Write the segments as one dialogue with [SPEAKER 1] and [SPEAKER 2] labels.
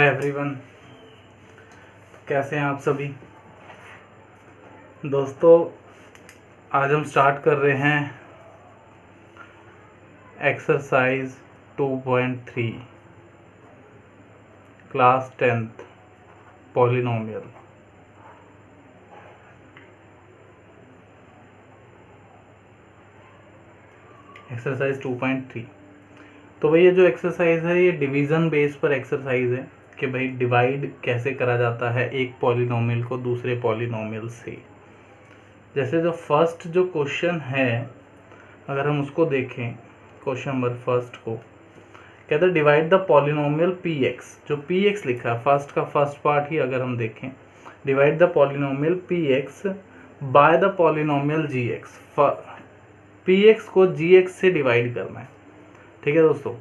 [SPEAKER 1] Hi everyone, कैसे हैं आप सभी दोस्तों। आज हम स्टार्ट कर रहे हैं exercise 2.3 class 10th polynomial. Exercise 2.3। तो भाई ये जो एक्सरसाइज है ये डिवीज़न बेस पर एक्सरसाइज है कि भाई डिवाइड कैसे करा जाता है एक पॉलिनोमियल को दूसरे पॉलिनोमियल से। जैसे जो फर्स्ट जो क्वेश्चन है अगर हम उसको देखें, क्वेश्चन नंबर फर्स्ट को कहते हैं divide the polynomial P x. जो पी एक्स लिखा है फर्स्ट का फर्स्ट पार्ट ही अगर हम देखें, divide the polynomial P X by the polynomial G X. P X को जी एक्स से डिवाइड करना है, ठीक है दोस्तों।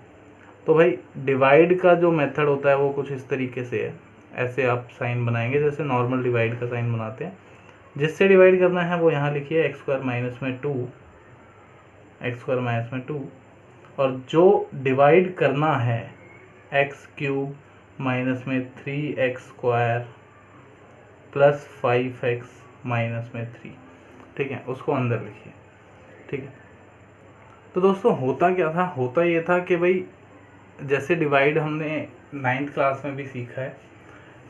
[SPEAKER 1] तो भाई डिवाइड का जो मेथड होता है वो कुछ इस तरीके से है, ऐसे आप साइन बनाएंगे जैसे नॉर्मल डिवाइड का साइन बनाते हैं। जिससे डिवाइड करना है वो यहाँ लिखिए एक्स स्क्वायर माइनस में 2, और जो डिवाइड करना है एक्स क्यूब माइनस में 3x square plus 5x minus में 3, ठीक है, उसको अंदर लिखिए, ठीक है। तो दोस्तों होता क्या था, होता ये था कि भाई जैसे डिवाइड हमने 9th क्लास में भी सीखा है,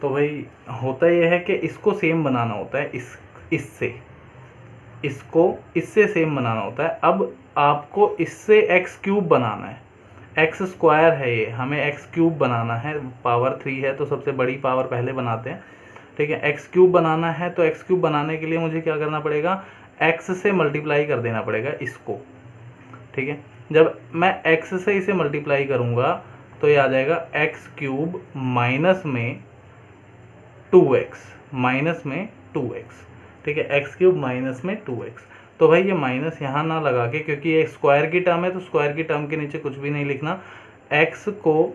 [SPEAKER 1] तो भाई होता ये है कि इसको सेम बनाना होता है, इसको इससे सेम बनाना होता है। अब आपको इससे एक्स क्यूब बनाना है, एक्स स्क्वायर है ये, हमें एक्स क्यूब बनाना है, पावर 3 है तो सबसे बड़ी पावर पहले बनाते हैं, ठीक है। एक्स क्यूब बनाना है तो एक्स क्यूब बनाने के लिए मुझे क्या करना पड़ेगा, एक्स से मल्टीप्लाई कर देना पड़ेगा इसको, ठीक है। जब मैं x से इसे मल्टीप्लाई करूंगा तो ये आ जाएगा एक्स क्यूब माइनस में 2x, ठीक है, एक्स क्यूब माइनस में 2x। तो भाई ये माइनस यहाँ ना लगा के, क्योंकि ये स्क्वायर की टर्म है तो स्क्वायर की टर्म के नीचे कुछ भी नहीं लिखना, x को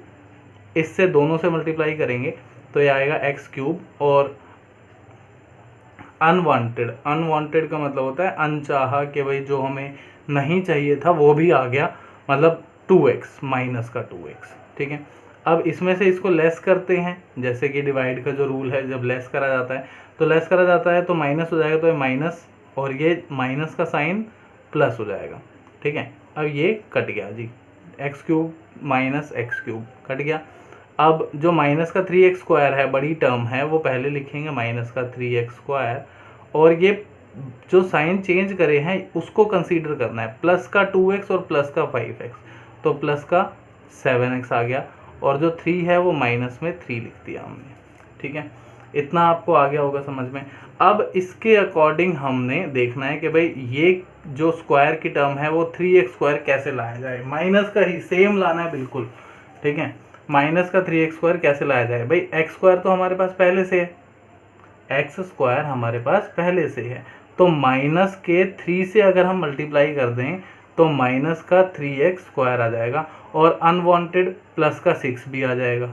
[SPEAKER 1] इससे दोनों से मल्टीप्लाई करेंगे तो ये आएगा एक्स क्यूब, और अनवांटेड का मतलब होता है अनचाहा, कि भाई जो हमें नहीं चाहिए था वो भी आ गया, मतलब 2x माइनस का 2x, ठीक है। अब इसमें से इसको लेस करते हैं, जैसे कि डिवाइड का जो रूल है, जब लेस करा जाता है तो माइनस हो जाएगा, तो ये माइनस और ये माइनस का साइन प्लस हो जाएगा, ठीक है। अब ये कट गया जी, x cube minus x cube cut गया। अब जो माइनस का 3x स्क्वायर है, बड़ी टर्म है, वो पहले लिखेंगे माइनस का 3x स्क्वायर, और ये जो साइन चेंज करे हैं उसको कंसीडर करना है, प्लस का 2x और प्लस का 5x, तो प्लस का 7x आ गया, और जो 3 है वो माइनस में 3 लिख दिया हमने, ठीक है। इतना आपको आ गया होगा समझ में। अब इसके अकॉर्डिंग हमने देखना है कि भाई ये जो स्क्वायर की टर्म है वो 3x स्क्वायर कैसे लाया जाए, माइनस का ही सेम लाना है बिल्कुल, ठीक है। माइनस का 3x स्क्वायर कैसे लाया जाए, भाई x स्क्वायर तो हमारे पास पहले से है, एक्स स्क्वायर हमारे पास पहले से है, तो माइनस के 3 से अगर हम मल्टीप्लाई कर दें तो माइनस का 3x स्क्वायर आ जाएगा, और अनवांटेड प्लस का 6 भी आ जाएगा,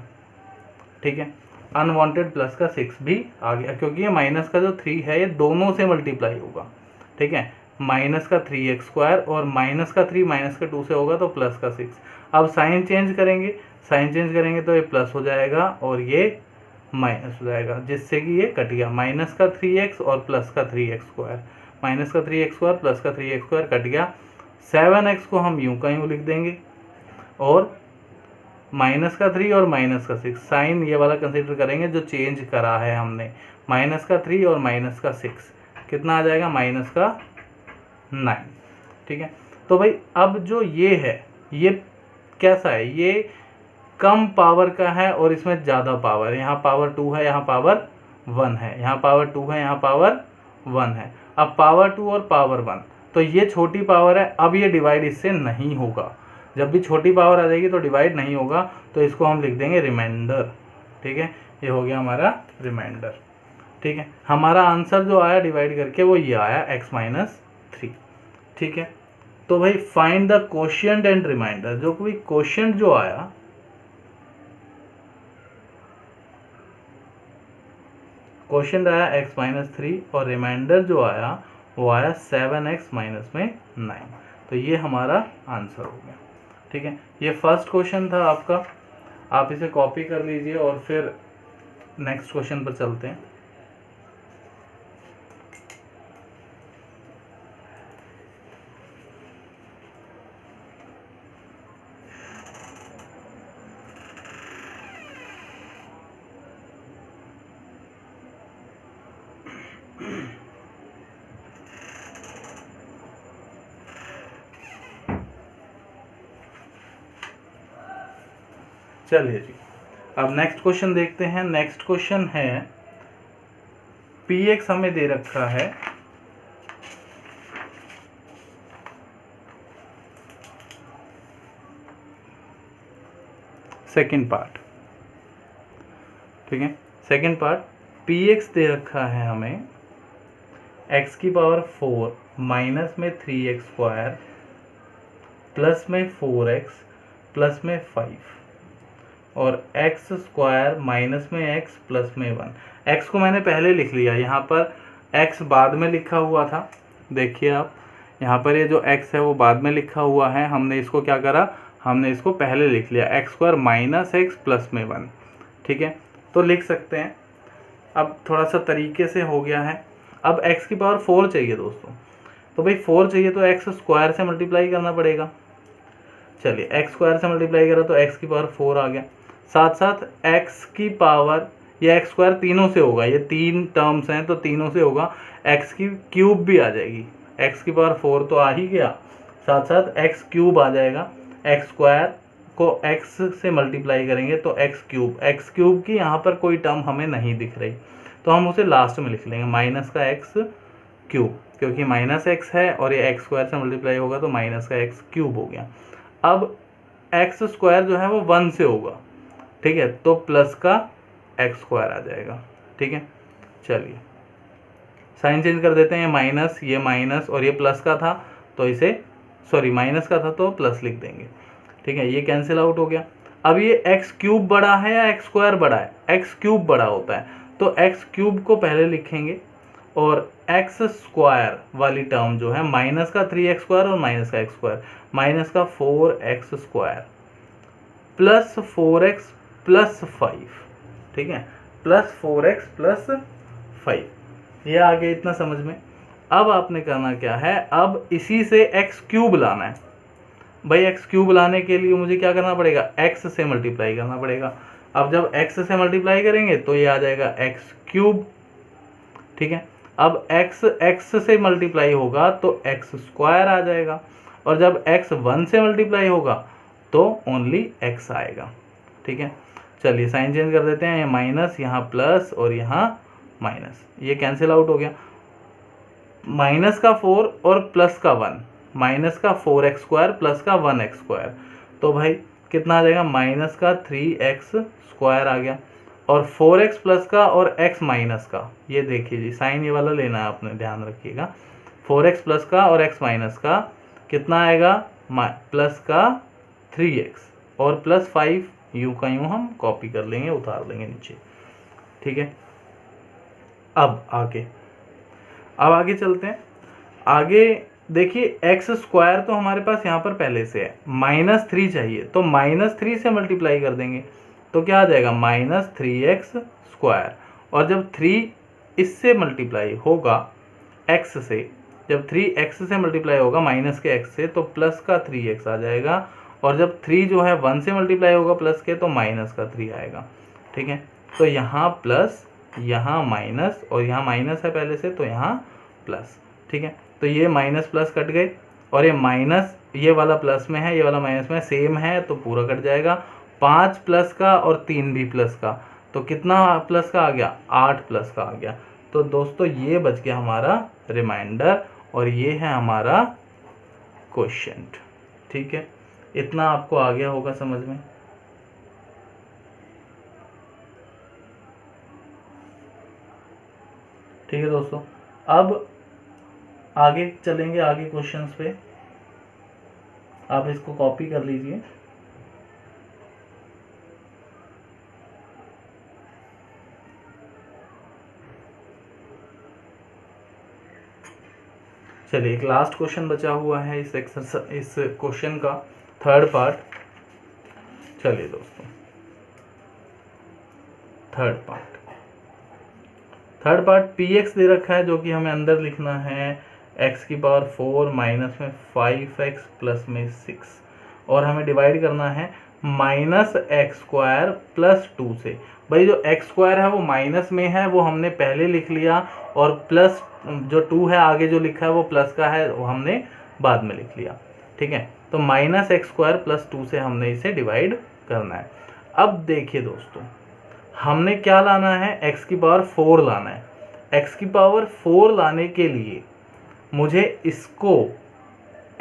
[SPEAKER 1] ठीक है। अनवांटेड प्लस का 6 भी आ गया, क्योंकि ये माइनस का जो 3 है ये दोनों से मल्टीप्लाई होगा, ठीक है। माइनस का 3x स्क्वायर और माइनस का 3 माइनस का 2 से होगा तो प्लस का 6। अब साइन चेंज करेंगे तो ये प्लस हो जाएगा और ये माइनस हो जाएगा, जिससे कि ये कट गया, माइनस का 3x और प्लस का 3x स्क्वायर, माइनस का 3x स्क्वायर प्लस का 3x स्क्वायर कट गया। 7x को हम यूं का यूं लिख देंगे, और माइनस का 3 और माइनस का 6, साइन ये वाला कंसीडर करेंगे जो चेंज करा है हमने, माइनस का 3 और माइनस का 6 कितना आ जाएगा, माइनस का 9, ठीक है। तो भाई अब जो ये है ये कैसा है, ये कम पावर का है और इसमें ज़्यादा पावर है, यहाँ पावर 2 है, यहाँ पावर 1 है, यहाँ पावर 2 है, यहाँ पावर 1 है। अब पावर 2 और पावर 1, तो ये छोटी पावर है, अब ये डिवाइड इससे नहीं होगा, जब भी छोटी पावर आ जाएगी तो डिवाइड नहीं होगा, तो इसको हम लिख देंगे रिमाइंडर, ठीक है। ये हो गया हमारा रिमाइंडर, ठीक है। हमारा आंसर जो आया डिवाइड करके वो ये आया x माइनस 3, ठीक है। तो भाई find the quotient and remainder, जो कोई कोशिएंट जो आया, क्वेश्चन आया x माइनस 3 और रिमाइंडर जो आया वो आया 7x माइनस में 9, तो ये हमारा आंसर हो गया, ठीक है। ये फर्स्ट क्वेश्चन था आपका। आप इसे कॉपी कर लीजिए और फिर नेक्स्ट क्वेश्चन पर चलते हैं। चलिए जी, अब नेक्स्ट क्वेश्चन देखते हैं। नेक्स्ट क्वेश्चन है px हमें दे रखा है सेकंड पार्ट, ठीक है। सेकंड पार्ट px दे रखा है हमें x की पावर 4 माइनस में 3x स्क्वायर प्लस में 4x प्लस में 5 और x स्क्वायर माइनस में x प्लस में 1। x को मैंने पहले लिख लिया, यहाँ पर x बाद में लिखा हुआ था। देखिए आप, यहाँ पर ये जो x है वो बाद में लिखा हुआ है, हमने इसको क्या करा, हमने इसको पहले लिख लिया x square minus x plus में 1, ठीक है। तो लिख सकते हैं, अब थोड़ा सा तरीके से हो गया है। अब x की पावर 4 चाहिए दोस्तों, तो भाई 4 चाहिए तो x स्क्वायर से मल्टीप्लाई करना पड़ेगा। चलिए x स्क्वायर से मल्टीप्लाई करा तो x की पावर 4 आ गया, साथ साथ x की पावर, ये x स्क्वायर तीनों से होगा, ये 3 टर्म्स हैं तो तीनों से होगा, x की क्यूब भी आ जाएगी, x की पावर 4 तो आ ही गया, साथ साथ x क्यूब आ जाएगा। x स्क्वायर को x से मल्टीप्लाई करेंगे तो x क्यूब की यहाँ पर कोई टर्म हमें नहीं दिख रही, तो हम उसे लास्ट में लिख लेंगे माइनस का x क्यूब, क्योंकि माइनस x है और ये x स्क्वायर से मल्टीप्लाई होगा तो माइनस का x क्यूब हो गया। अब x स्क्वायर जो है वो 1 से होगा, ठीक है, तो प्लस का x स्क्वायर आ जाएगा, ठीक है। चलिए साइन चेंज कर देते हैं, ये माइनस और ये प्लस का था तो इसे, सॉरी माइनस का था तो प्लस लिख देंगे, ठीक है, ये कैंसिल आउट हो गया। अब ये x क्यूब बड़ा है या x स्क्वायर बड़ा है, x क्यूब बड़ा होता है, तो x क्यूब को पहले लिखेंगे और x स्क्वायर वाली टर्म जो है माइनस का 3x स्क्वायर और माइनस का x स्क्वायर, माइनस का 4x square plus 4x plus 5, ठीक है, प्लस 4x प्लस 5, ये आ गया इतना समझ में। अब आपने करना क्या है, अब इसी से x क्यूब लाना है। भाई x क्यूब लाने के लिए मुझे क्या करना पड़ेगा, x से मल्टीप्लाई करना पड़ेगा। अब जब x से मल्टीप्लाई करेंगे तो ये आ जाएगा x क्यूब, ठीक है। अब x से मल्टीप्लाई होगा तो x स्क्वायर आ जाएगा, और जब x 1 से मल्टीप्लाई होगा तो ओनली x आएगा, ठीक है। चलिए साइन चेंज कर देते हैं, ये माइनस, यहाँ प्लस और यहाँ माइनस, ये कैंसिल आउट हो गया। माइनस का 4 और प्लस का 1, माइनस का 4x स्क्वायर प्लस का 1x स्क्वायर, तो भाई कितना आ जाएगा, माइनस का 3x स्क्वायर आ गया, और 4x प्लस का और x माइनस का, ये देखिए जी साइन ये वाला लेना है आपने, ध्यान रखिएगा, 4x प्लस का और x माइनस का कितना आएगा, प्लस का 3x और प्लस 5, यूँ का यूँ हम कॉपी कर लेंगे, उतार लेंगे नीचे, ठीक है। अब आगे चलते हैं। आगे देखिए x स्क्वायर तो हमारे पास यहाँ पर पहले से है, -3 चाहिए तो -3 से मल्टीप्लाई कर देंगे तो क्या आ जाएगा, -3x स्क्वायर, और जब 3 इससे मल्टीप्लाई होगा x से, जब 3x से मल्टीप्लाई होगा माइनस के x से तो प्लस का 3x आ जाएगा, और जब 3 जो है 1 से मल्टीप्लाई होगा प्लस के तो माइनस का 3 आएगा, ठीक है। तो यहाँ प्लस, यहाँ माइनस, और यहाँ माइनस है पहले से तो यहाँ प्लस, ठीक है। तो ये माइनस प्लस कट गए, और ये माइनस, ये वाला प्लस में है, ये वाला माइनस में, सेम है तो पूरा कट जाएगा। 5 प्लस का और 3 भी प्लस का, तो कितना प्लस का आ गया, 8 प्लस का आ गया। तो दोस्तों ये बच गया हमारा रिमाइंडर, और ये है हमारा क्वेश्चन, ठीक है। इतना आपको आ गया होगा समझ में। ठीक है दोस्तों, अब आगे चलेंगे, आगे क्वेश्चंस पे, आप इसको कॉपी कर लीजिए। चलिए एक लास्ट क्वेश्चन बचा हुआ है इस क्वेश्चन का, थर्ड पार्ट। चलिए दोस्तों थर्ड पार्ट पी एक्स दे रखा है जो कि हमें अंदर लिखना है एक्स की पावर 4 माइनस में 5x प्लस में 6 और हमें डिवाइड करना है माइनस एक्स स्क्वायर प्लस 2 से। भाई जो एक्स स्क्वायर है वो माइनस में है, वो हमने पहले लिख लिया, और प्लस जो 2 है आगे जो लिखा है वो प्लस का है, वो हमने बाद में लिख लिया। ठीक है, तो माइनस एक्स स्क्वायर प्लस 2 से हमने इसे डिवाइड करना है। अब देखिए दोस्तों, हमने क्या लाना है, एक्स की पावर 4 लाना है। एक्स की पावर 4 लाने के लिए मुझे इसको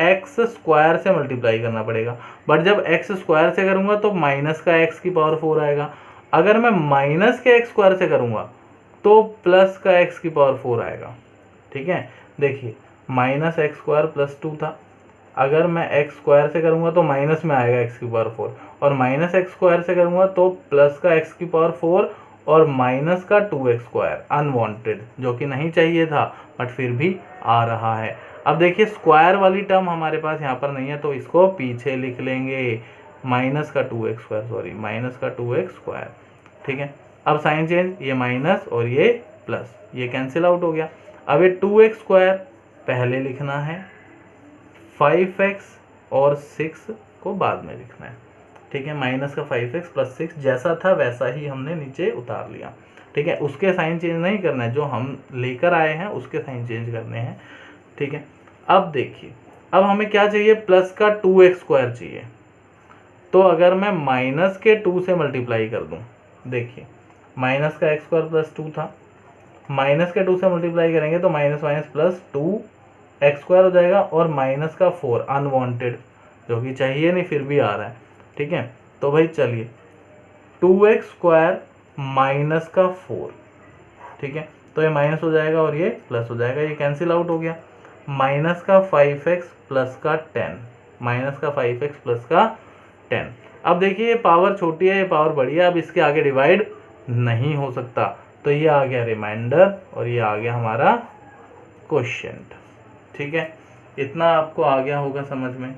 [SPEAKER 1] एक्स स्क्वायर से मल्टीप्लाई करना पड़ेगा, बट जब एक्स स्क्वायर से करूंगा तो माइनस का एक्स की पावर 4 आएगा। अगर मैं माइनस के एक्स स्क्वायर से करूंगा तो प्लस का एक्स की पावर 4 आएगा। ठीक है, देखिए माइनस एक्स स्क्वायर प्लस 2 था, अगर मैं एक्स स्क्वायर से करूंगा तो माइनस में आएगा एक्स की पावर 4, और माइनस एक्स स्क्वायर से करूंगा तो प्लस का एक्स की पावर 4 और माइनस का 2x स्क्वायर अनवांटेड, जो कि नहीं चाहिए था बट फिर भी आ रहा है। अब देखिए स्क्वायर वाली टर्म हमारे पास यहाँ पर नहीं है तो इसको पीछे लिख लेंगे, माइनस का 2x स्क्वायर, सॉरी माइनस का 2x स्क्वायर। ठीक है, अब साइन चेंज, ये माइनस और ये प्लस, ये कैंसिल आउट हो गया। अब ये 2x स्क्वायर पहले लिखना है, 5x और 6 को बाद में लिखना है। ठीक है, माइनस का 5x प्लस 6 जैसा था वैसा ही हमने नीचे उतार लिया। ठीक है, उसके साइन चेंज नहीं करना है, जो हम लेकर आए हैं उसके साइन चेंज करने हैं। ठीक है, अब देखिए, अब हमें क्या चाहिए, प्लस का 2x स्क्वायर चाहिए। तो अगर मैं माइनस के 2 से मल्टीप्लाई कर दूं, देखिए माइनस का x स्क्वायर प्लस 2 था, माइनस के 2 से मल्टीप्लाई करेंगे तो minus minus plus 2x square हो जाएगा, और माइनस का 4 अनवांटेड, जो कि चाहिए नहीं फिर भी आ रहा है। ठीक है, तो भाई चलिए 2x स्क्वायर माइनस का 4, ठीक है, तो ये माइनस हो जाएगा और ये प्लस हो जाएगा, ये कैंसिल आउट हो गया। माइनस का 5x प्लस का 10, माइनस का 5x प्लस का 10। अब देखिए ये पावर छोटी है, ये पावर बड़ी है, अब इसके आगे डिवाइड नहीं हो सकता, तो ये आ गया रिमाइंडर और ये आ गया हमारा क्वोशिएंट। ठीक है, इतना आपको आ गया होगा समझ में।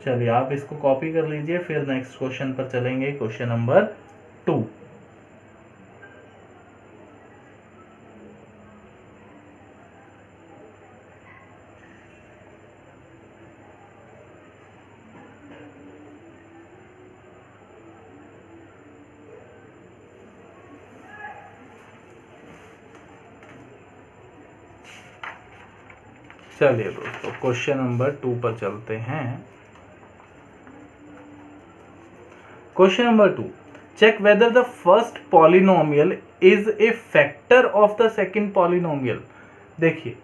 [SPEAKER 1] चलिए आप इसको कॉपी कर लीजिए, फिर नेक्स्ट क्वेश्चन पर चलेंगे, क्वेश्चन नंबर 2। चलिए दोस्तों क्वेश्चन नंबर 2 पर चलते हैं। Question number 2, check whether the first polynomial is a factor of the second polynomial. देखिए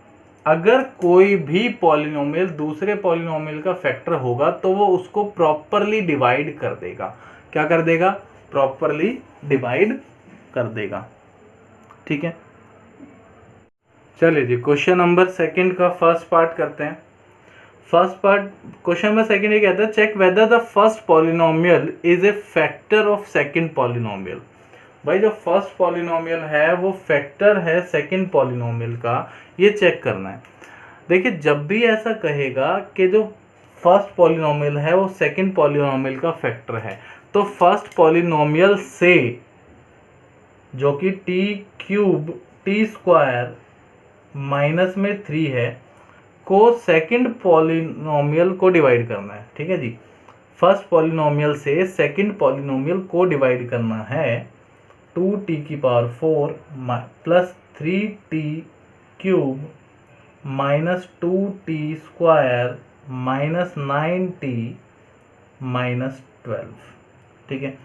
[SPEAKER 1] अगर कोई भी पॉलिनोमियल दूसरे पॉलिनोमियल का फैक्टर होगा तो वो उसको प्रॉपरली डिवाइड कर देगा। क्या कर देगा? प्रॉपरली डिवाइड कर देगा। ठीक है, चलिए जी क्वेश्चन नंबर 2 का फर्स्ट पार्ट करते हैं। फर्स्ट पार्ट क्वेश्चन नंबर 2 ये कहता है, check whether the first polynomial is a factor of second polynomial. भाई जो फर्स्ट पॉलिनोमियल है वो फैक्टर है सेकंड पॉलिनोमियल का, ये चेक करना है। देखिए जब भी ऐसा कहेगा कि जो फर्स्ट पॉलिनोमियल है वो सेकंड पॉलिनोमियल का फैक्टर है, तो फर्स्ट पॉलिनोमियल से जो कि t स्क्वायर माइनस में 3 है को सेकंड पॉलिनोमियल को डिवाइड करना है। ठीक है जी, फर्स्ट पॉलिनोमियल से सेकंड पॉलिनोमियल को डिवाइड करना है 2t की power 4 plus 3t cube minus 2t square minus 9t minus 12। ठीक है,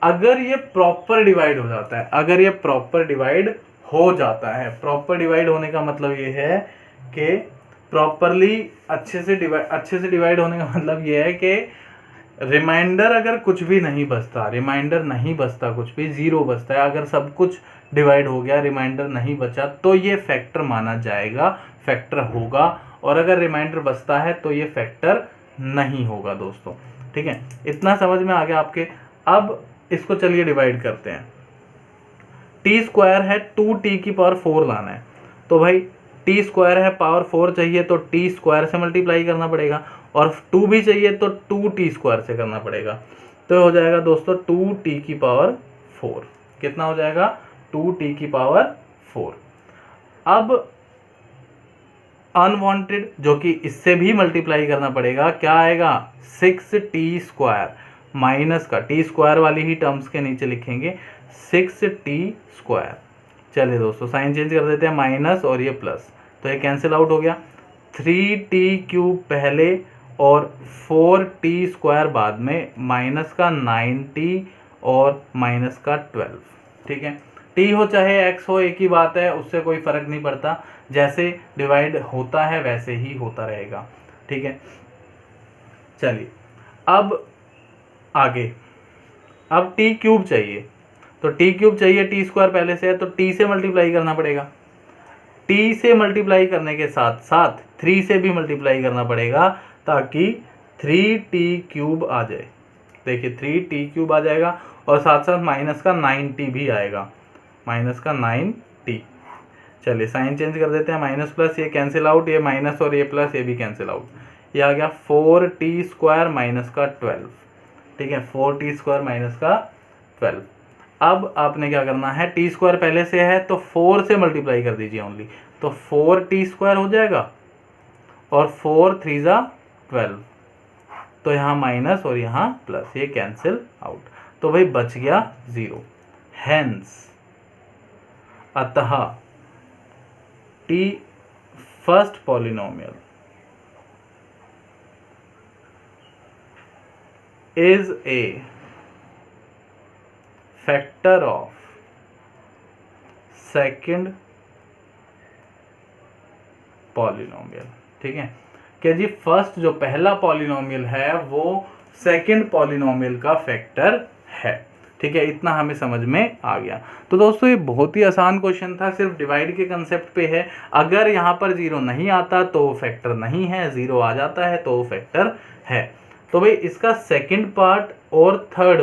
[SPEAKER 1] अगर ये प्रॉपर डिवाइड हो जाता है, अगर ये प्रॉपर डिवाइड हो जाता है, प्रॉपर डिवाइड होने का मतलब ये है कि प्रॉपरली अच्छे से डिवाइड होने का मतलब ये है कि रिमाइंडर अगर कुछ भी नहीं बचता, रिमाइंडर नहीं बचता, कुछ भी जीरो बचता है, अगर सब कुछ डिवाइड हो गया रिमाइंडर नहीं बचा तो ये फैक्टर माना जाएगा, फैक्टर होगा। और अगर रिमाइंडर बचता है तो ये फैक्टर नहीं होगा दोस्तों। ठीक है, इतना समझ में आ गया आपके। अब इसको चलिए डिवाइड करते हैं। टी स्क्वायर है 2t की पावर 4 लाना है, तो भाई टी स्क्वायर है पावर 4 चाहिए तो टी स्क्वायर से मल्टीप्लाई करना पड़ेगा, और 2 भी चाहिए तो 2t स्क्वायर से करना पड़ेगा। तो हो जाएगा दोस्तों 2t⁴। कितना हो जाएगा? 2t⁴। अब अनवांटेड जो कि इससे भी मल्टीप्लाई करना पड़ेगा, क्या आएगा? 6t² माइनस का t² वाली ही टर्म्स के नीचे लिखेंगे 6t²। चलिए दोस्तों साइन चेंज कर देते हैं, माइनस और ये प्लस, तो ये कैंसिल आउट हो गया। 3t³ पहले और 4t² बाद में, माइनस का 9t और माइनस का 12। ठीक है, t हो चाहे x हो एक ही बात है, उससे कोई फर्क नहीं पड़ता, जैसे डिवाइड होता है वैसे ही होता रहेगा। ठीक है, चलिए अब आगे, अब t³ चाहिए, तो t³ चाहिए, t² पहले से है तो t से मल्टीप्लाई करना पड़ेगा। t से मल्टीप्लाई करने के साथ साथ 3 से भी मल्टीप्लाई करना पड़ेगा ताकि 3t³ आ जाए। देखिए 3t³ आ जाएगा और साथ साथ माइनस का 9t भी आएगा, माइनस का 9t। चलिए साइन चेंज कर देते हैं, माइनस प्लस ये कैंसिल आउट, ये माइनस और ये प्लस ये भी कैंसिल आउट, ये आ गया 4t² माइनस का 12। ठीक है, 4t² माइनस का 12। अब आपने क्या करना है, t² पहले से है तो 4 से मल्टीप्लाई कर दीजिए ओनली, तो 4t² हो जाएगा और 4 3 12, तो यहाँ माइनस और यहाँ प्लस, ये कैंसिल आउट, तो भाई बच गया 0। हेंस अतः t first polynomial is a factor of second polynomial. ठीक है, कि जी फर्स्ट जो पहला पॉलिनोमियल है वो सेकंड पॉलिनोमियल का फैक्टर है। ठीक है, इतना हमें समझ में आ गया। तो दोस्तों ये बहुत ही आसान क्वेश्चन था, सिर्फ डिवाइड के कंसेप्ट पे है। अगर यहाँ पर 0 नहीं आता तो वो फैक्टर नहीं है, 0 आ जाता है तो वो फैक्टर है। तो भाई इसका सेकंड पार्ट और थर्ड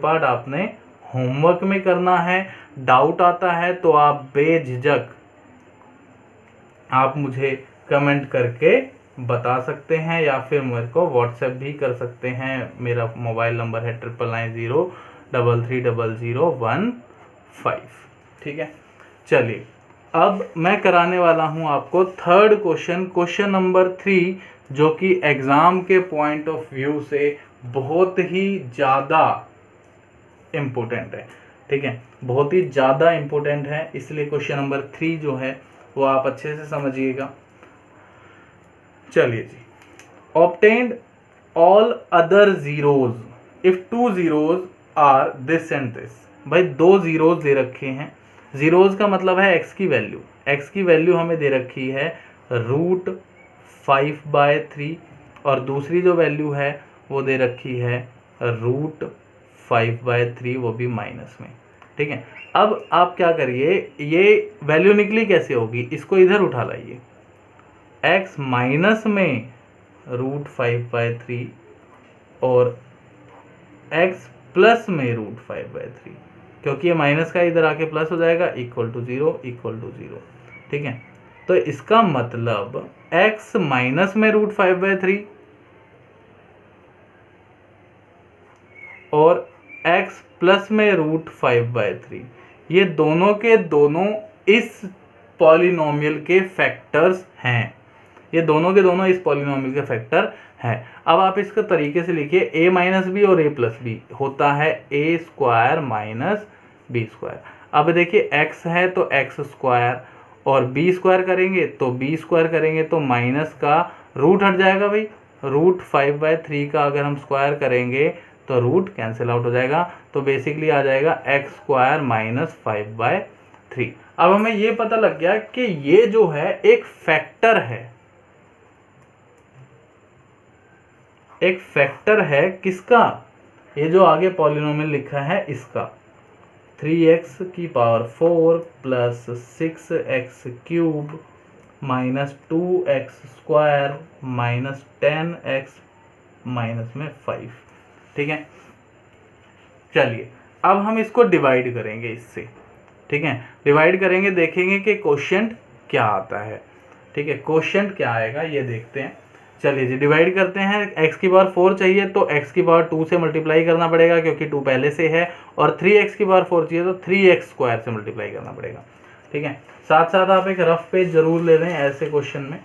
[SPEAKER 1] पार्ट आपने होमवर्क में करना है। डाउट आता है तो आप बेझिझक आप मुझे कमेंट करके बता सकते हैं या फिर मेरे को व्हाट्सएप भी कर सकते हैं। मेरा मोबाइल नंबर है 999033000015। ठीक है, चलिए अब मैं कराने वाला हूं आपको थर्ड क्वेश्चन नंबर 3, जो कि एग्ज़ाम के पॉइंट ऑफ व्यू से बहुत ही ज़्यादा इम्पोर्टेंट है। ठीक है, बहुत ही ज़्यादा इम्पोर्टेंट है, इसलिए क्वेश्चन नंबर 3 जो है वो आप अच्छे से समझिएगा। चलिए जी, obtained all other zeros if 2 zeros are this and this. भाई 2 zeros दे रखे हैं, जीरोज का मतलब है x की वैल्यू हमें दे रखी है √5/3 और दूसरी जो वैल्यू है वो दे रखी है √5/3, वो भी माइनस में। ठीक है, अब आप क्या करिए, ये वैल्यू निकली कैसे होगी, इसको इधर उठा लाइए, x माइनस में √5/3 और x प्लस में √5/3, क्योंकि ये माइनस का इधर आके प्लस हो जाएगा, इक्वल टू 0। ठीक है, तो इसका मतलब x माइनस में √5/3 और x प्लस में √5/3, ये दोनों के दोनों इस पॉलिनोमियल के फैक्टर्स हैं। ये दोनों के दोनों इस पॉलिनोमियल के फैक्टर हैं। अब आप इसका तरीके से लिखिए, a माइनस बी और a प्लस बी होता है a² माइनस b²। अब देखिए x है तो x² और b² करेंगे तो b² करेंगे तो माइनस का रूट हट जाएगा भाई, √5/3 का अगर हम स्क्वायर करेंगे तो रूट कैंसिल आउट हो जाएगा, तो बेसिकली आ जाएगा x² माइनस 5/3। अब हमें ये पता लग गया कि ये जो है एक फैक्टर है, किसका, ये जो आगे पॉलिनोमियल लिखा है इसका, 3x⁴ plus 6x³ minus 2x² minus 10x minus में 5। ठीक है, चलिए अब हम इसको डिवाइड करेंगे इससे। ठीक है, डिवाइड करेंगे, देखेंगे कि क्वोशिएंट क्या आता है। ठीक है, क्वोशिएंट क्या आएगा ये देखते हैं। चलिए जी डिवाइड करते हैं। x की पावर 4 चाहिए तो x की पावर 2 से मल्टीप्लाई करना पड़ेगा क्योंकि 2 पहले से है, और 3x की पावर 4 चाहिए तो 3x स्क्वायर से मल्टीप्लाई करना पड़ेगा। ठीक है, साथ साथ आप एक रफ पेज जरूर ले लें ऐसे क्वेश्चन में।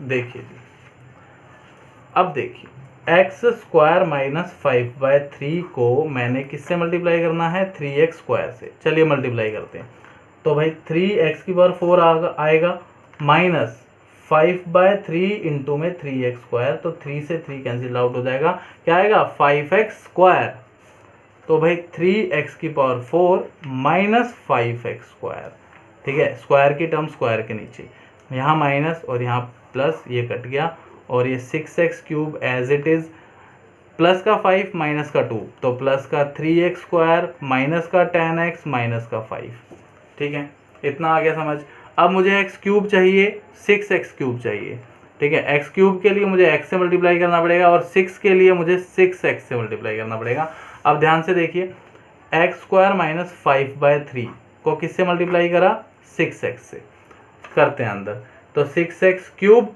[SPEAKER 1] देखिए जी, अब देखिए x स्क्वायर माइनस 5/3 को मैंने किससे मल्टीप्लाई करना है, 3x स्क्वायर से। चलिए मल्टीप्लाई करते हैं। तो भाई 3x की पावर 4 आएगा माइनस 5/3 इंटू में 3x स्क्वायर, तो 3 से 3 कैंसिल आउट हो जाएगा, क्या आएगा 5x स्क्वायर। तो भाई 3x की पावर 4 माइनस 5x स्क्वायर। ठीक है, स्क्वायर की टर्म स्क्वायर के नीचे, यहाँ माइनस और यहाँ प्लस, ये कट गया, और ये 6x cube as it is, plus का 5 माइनस का 2, तो प्लस का 3x स्क्वायर माइनस का 10x माइनस का 5। ठीक है, इतना आ गया समझ। अब मुझे x क्यूब चाहिए, 6x क्यूब चाहिए। ठीक है, x क्यूब के लिए मुझे x से मल्टीप्लाई करना पड़ेगा और 6 के लिए मुझे 6x से मल्टीप्लाई करना पड़ेगा। अब ध्यान से देखिए, x स्क्वायर माइनस 5/3 को किससे मल्टीप्लाई करा, 6x से। करते हैं अंदर, तो 6x क्यूब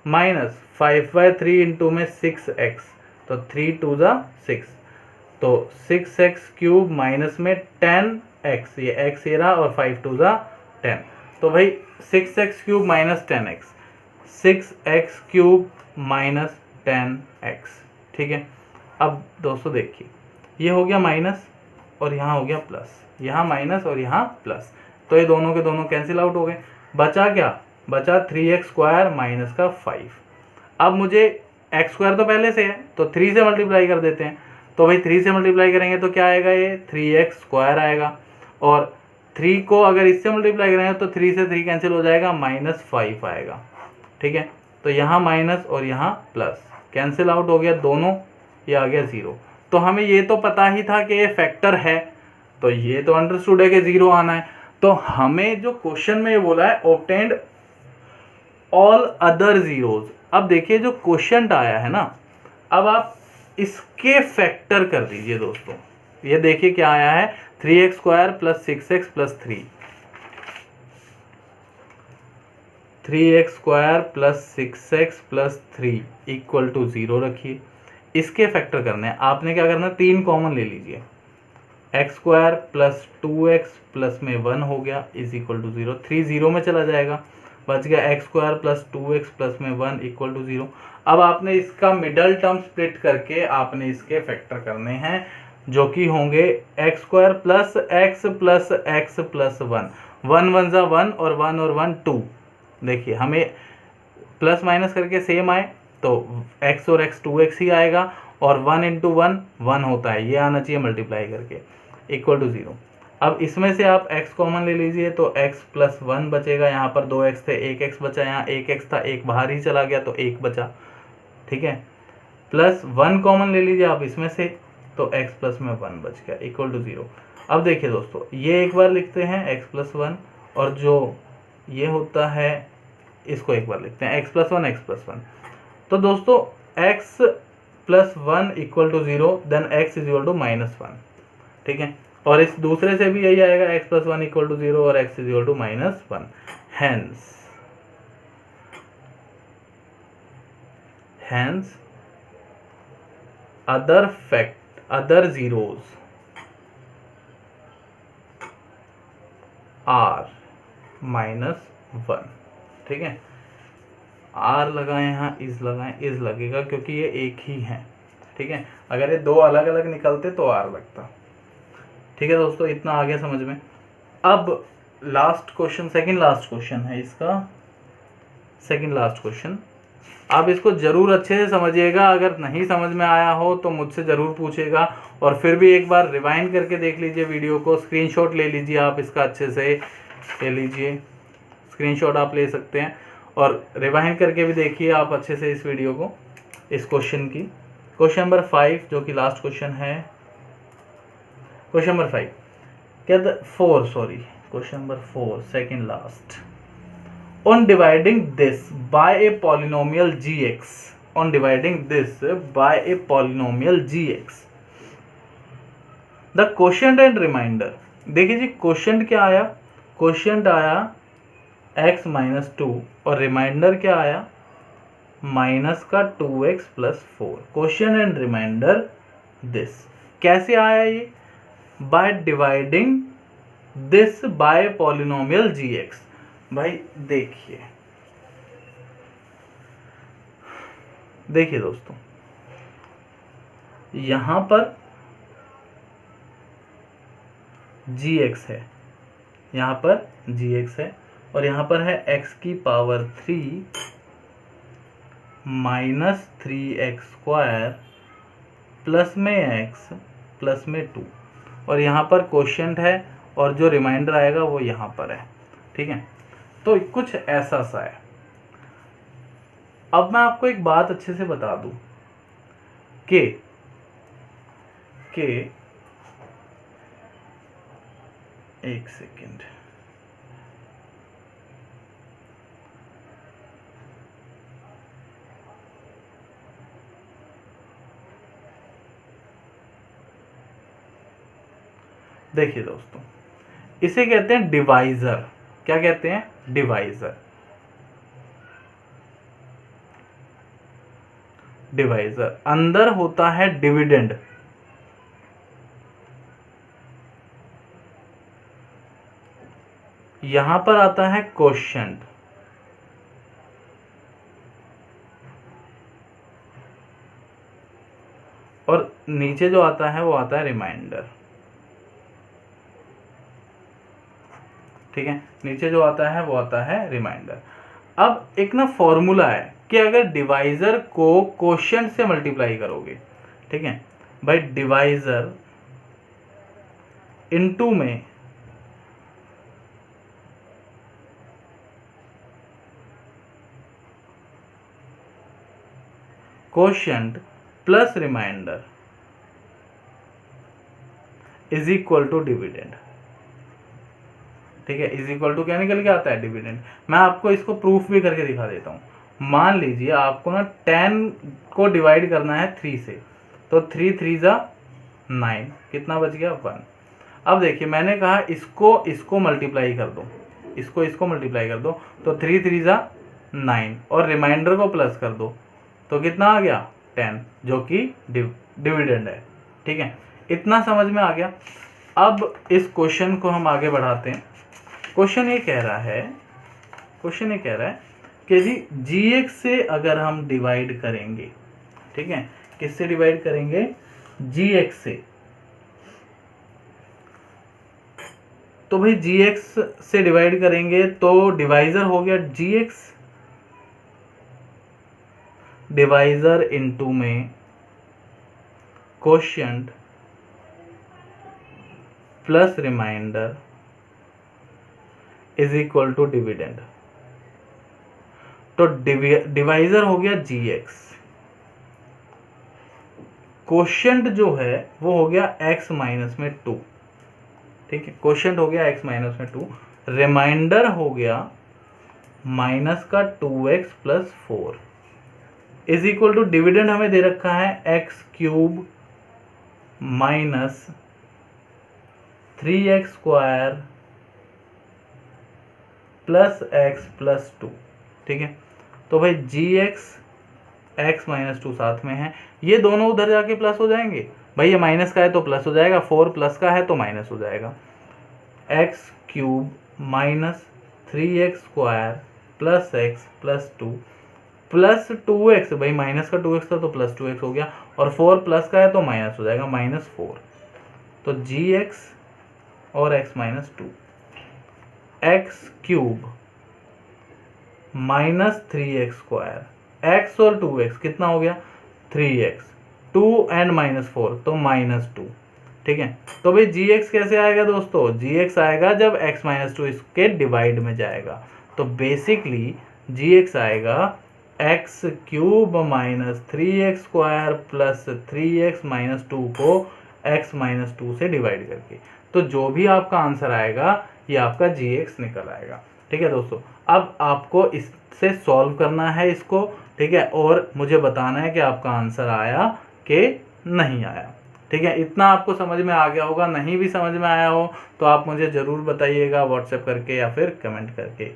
[SPEAKER 1] माइनस 5/3 इंटू में 6x, तो 3 2 ज़ा 6, तो 6x क्यूब माइनस में 10x, ये x ये रहा, और 5 2 ज़ा 10, तो भाई 6x cube minus 10x, 6x cube minus 10x। ठीक है, अब दोस्तों देखिए, ये हो गया माइनस और यहाँ हो गया प्लस, यहाँ माइनस और यहाँ प्लस, तो ये दोनों के दोनों कैंसिल आउट हो गए। बचा क्या, बचा 3x स्क्वायर माइनस का 5। अब मुझे x स्क्वायर तो पहले से है तो 3 से मल्टीप्लाई कर देते हैं, तो भाई 3 से मल्टीप्लाई करेंगे तो क्या आएगा, ये 3x स्क्वायर आएगा, और 3 को अगर इससे मल्टीप्लाई करेंगे तो 3 से 3 कैंसिल हो जाएगा, माइनस 5 आएगा। ठीक है, तो यहाँ माइनस और यहाँ प्लस कैंसिल आउट हो गया दोनों, ये आ गया 0। तो हमें ये तो पता ही था कि ये फैक्टर है, तो ये तो अंडरस्टूड है कि 0 आना है। तो हमें जो क्वेश्चन में ये बोला है ऑब्टेन्ड ऑल अदर जीरोज, अब देखिए जो क्वेश्चन आया है ना, अब आप इसके फैक्टर कर दीजिए दोस्तों। ये देखिए क्या आया है, 3x square plus 6x plus 3, 3x square plus 6x plus 3 equal to 0 रखिए। इसके फैक्टर करने हैं, आपने क्या करना है, 3 कॉमन ले लीजिए, x square plus 2x plus में 1 हो गया इज इक्वल टू 0, 3 0 में चला जाएगा, बच गया x square plus 2x plus में 1 इक्वल टू 0। अब आपने इसका मिडल टर्म स्प्लिट करके आपने इसके फैक्टर करने हैं, जो कि होंगे x square plus x plus x plus 1, 1 1 ज़ा 1 और 1 और 1 2। देखिए हमें प्लस माइनस करके सेम आए तो x और x 2x ही आएगा, और 1 इंटू 1 1 होता है, ये आना चाहिए मल्टीप्लाई करके, इक्वल टू 0। अब इसमें से आप x कॉमन ले लीजिए तो x प्लस 1 बचेगा, यहाँ पर 2x थे, 1x बचा, यहाँ 1x था, 1 बाहर ही चला गया तो 1 बचा। ठीक है, प्लस 1 कॉमन ले लीजिए आप इसमें से, तो x प्लस में 1 बच गया इक्वल टू 0। अब देखिए दोस्तों, ये एक बार लिखते हैं x प्लस 1, और जो ये होता है इसको एक बार लिखते हैं x प्लस 1 x प्लस 1। तो दोस्तों x plus 1 equal to 0, then x is equal to minus 1। ठीक है, और इस दूसरे से भी यही आएगा, x प्लस 1 इक्वल टू 0 और x is equal to minus 1। Hence other zeros are minus 1। ठीक है, आर लगाएं, यहाँ इज लगाएं, इज लगेगा क्योंकि ये एक ही है। ठीक है, अगर ये दो अलग अलग निकलते तो आर लगता। ठीक है दोस्तों, इतना आ गया समझ में। अब last question, second last question है इसका, सेकंड लास्ट क्वेश्चन। आप इसको जरूर अच्छे से समझिएगा, अगर नहीं समझ में आया हो तो मुझसे ज़रूर पूछेगा, और फिर भी एक बार रिवाइंड करके देख लीजिए वीडियो को, स्क्रीनशॉट ले लीजिए आप इसका, अच्छे से ले लीजिए, स्क्रीनशॉट आप ले सकते हैं, और रिवाइंड करके भी देखिए आप अच्छे से इस वीडियो को, इस क्वेश्चन की। क्वेश्चन नंबर 5 जो कि लास्ट क्वेश्चन है, क्वेश्चन नंबर 5 क्या, 4 sorry, question number 4 second last. On dividing this by a polynomial gx, on dividing this by a polynomial gx, the quotient and remainder। देखिए जी question क्या आया, question आया x minus 2 और reminder क्या आया minus का 2x plus 4। Question and remainder this. कैसे आया ये? By dividing this by polynomial gx। भाई देखिए दोस्तों, यहां पर gx है, यहां पर gx है, और यहां पर है x की power 3 minus 3x square plus में x प्लस में 2, और यहाँ पर क्वोशिएंट है, और जो रिमाइंडर आएगा वो यहाँ पर है। ठीक है, तो कुछ ऐसा सा है। अब मैं आपको एक बात अच्छे से बता दूं कि एक सेकेंड, देखिए दोस्तों, इसे कहते हैं डिवाइजर। क्या कहते हैं? डिवाइजर। डिवाइजर अंदर होता है डिविडेंड, यहां पर आता है क्वोशिएंट, और नीचे जो आता है वो आता है रिमाइंडर। ठीक है, नीचे जो आता है वो आता है रिमाइंडर। अब एक ना फॉर्मूला है कि अगर डिवाइजर को क्वोशिएंट से मल्टीप्लाई करोगे, ठीक है भाई, डिवाइजर इनटू में quotient plus remainder is equal to dividend. ठीक है, इज इक्वल टू क्या निकल के आता है? डिविडेंड। मैं आपको इसको प्रूफ भी करके दिखा देता हूं। मान लीजिए आपको ना 10 को डिवाइड करना है 3 से, तो 3 3 जा 9, कितना बच गया? 1। अब देखिए, मैंने कहा इसको मल्टीप्लाई कर दो, इसको मल्टीप्लाई कर दो, तो 3 3 जा 9, और रिमाइंडर को प्लस कर दो, तो कितना आ गया? 10, जो कि डिविडेंड है। ठीक है, इतना समझ में आ गया। अब इस क्वेश्चन को हम आगे बढ़ाते हैं। क्वेश्चन ये कह रहा है कि जी gx से अगर हम डिवाइड करेंगे, ठीक है, किससे डिवाइड करेंगे? gx से। तो भाई gx से डिवाइड करेंगे तो डिवाइजर हो गया gx, डिवाइजर इनटू में quotient plus remainder is equal to dividend. तो डिवाइजर हो गया gx, क्वोशिएंट जो है वो हो गया x माइनस में 2। ठीक है, क्वोशिएंट हो गया x माइनस में 2, रिमाइंडर हो गया माइनस का 2x plus 4 is equal to dividend हमें दे रखा है x cube minus 3x square plus x plus 2। ठीक है, तो भाई gx x माइनस 2 साथ में है, ये दोनों उधर जाके प्लस हो जाएंगे। भाई ये माइनस का है तो प्लस हो जाएगा, 4 प्लस का है तो माइनस हो जाएगा। x cube minus 3x square plus x plus 2 plus 2x, भाई माइनस का 2x था तो प्लस 2x हो गया, और 4 प्लस का है तो माइनस हो जाएगा, माइनस 4। तो gx और x minus 2, x cube minus 3x square, x और 2x कितना हो गया? 3x, 2 एंड माइनस 4 तो माइनस 2। ठीक है, तो भाई gx कैसे आएगा दोस्तों? gx आएगा जब x माइनस 2 इसके डिवाइड में जाएगा, तो बेसिकली gx आएगा x cube minus 3x square plus 3x minus 2 को x माइनस 2 से डिवाइड करके। तो जो भी आपका आंसर आएगा ये आपका gx निकल आएगा। ठीक है दोस्तों, अब आपको इससे सॉल्व करना है इसको, ठीक है, और मुझे बताना है कि आपका आंसर आया कि नहीं आया। ठीक है, इतना आपको समझ में आ गया होगा। नहीं भी समझ में आया हो तो आप मुझे ज़रूर बताइएगा व्हाट्सएप करके या फिर कमेंट करके।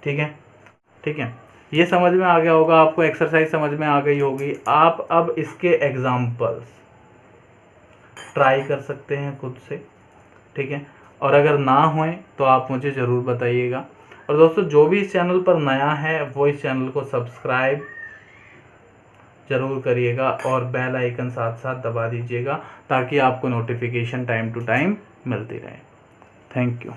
[SPEAKER 1] ठीक है, ये समझ में आ गया होगा आपको, एक्सरसाइज समझ में आ गई होगी। आप अब इसके एग्जाम्पल्स ट्राई कर सकते हैं खुद से, ठीक है। और अगर ना होए तो आप मुझे ज़रूर बताइएगा। और दोस्तों जो भी इस चैनल पर नया है वो इस चैनल को सब्सक्राइब ज़रूर करिएगा और बेल आइकन साथ साथ दबा दीजिएगा ताकि आपको नोटिफिकेशन टाइम टू टाइम मिलती रहे। Thank you.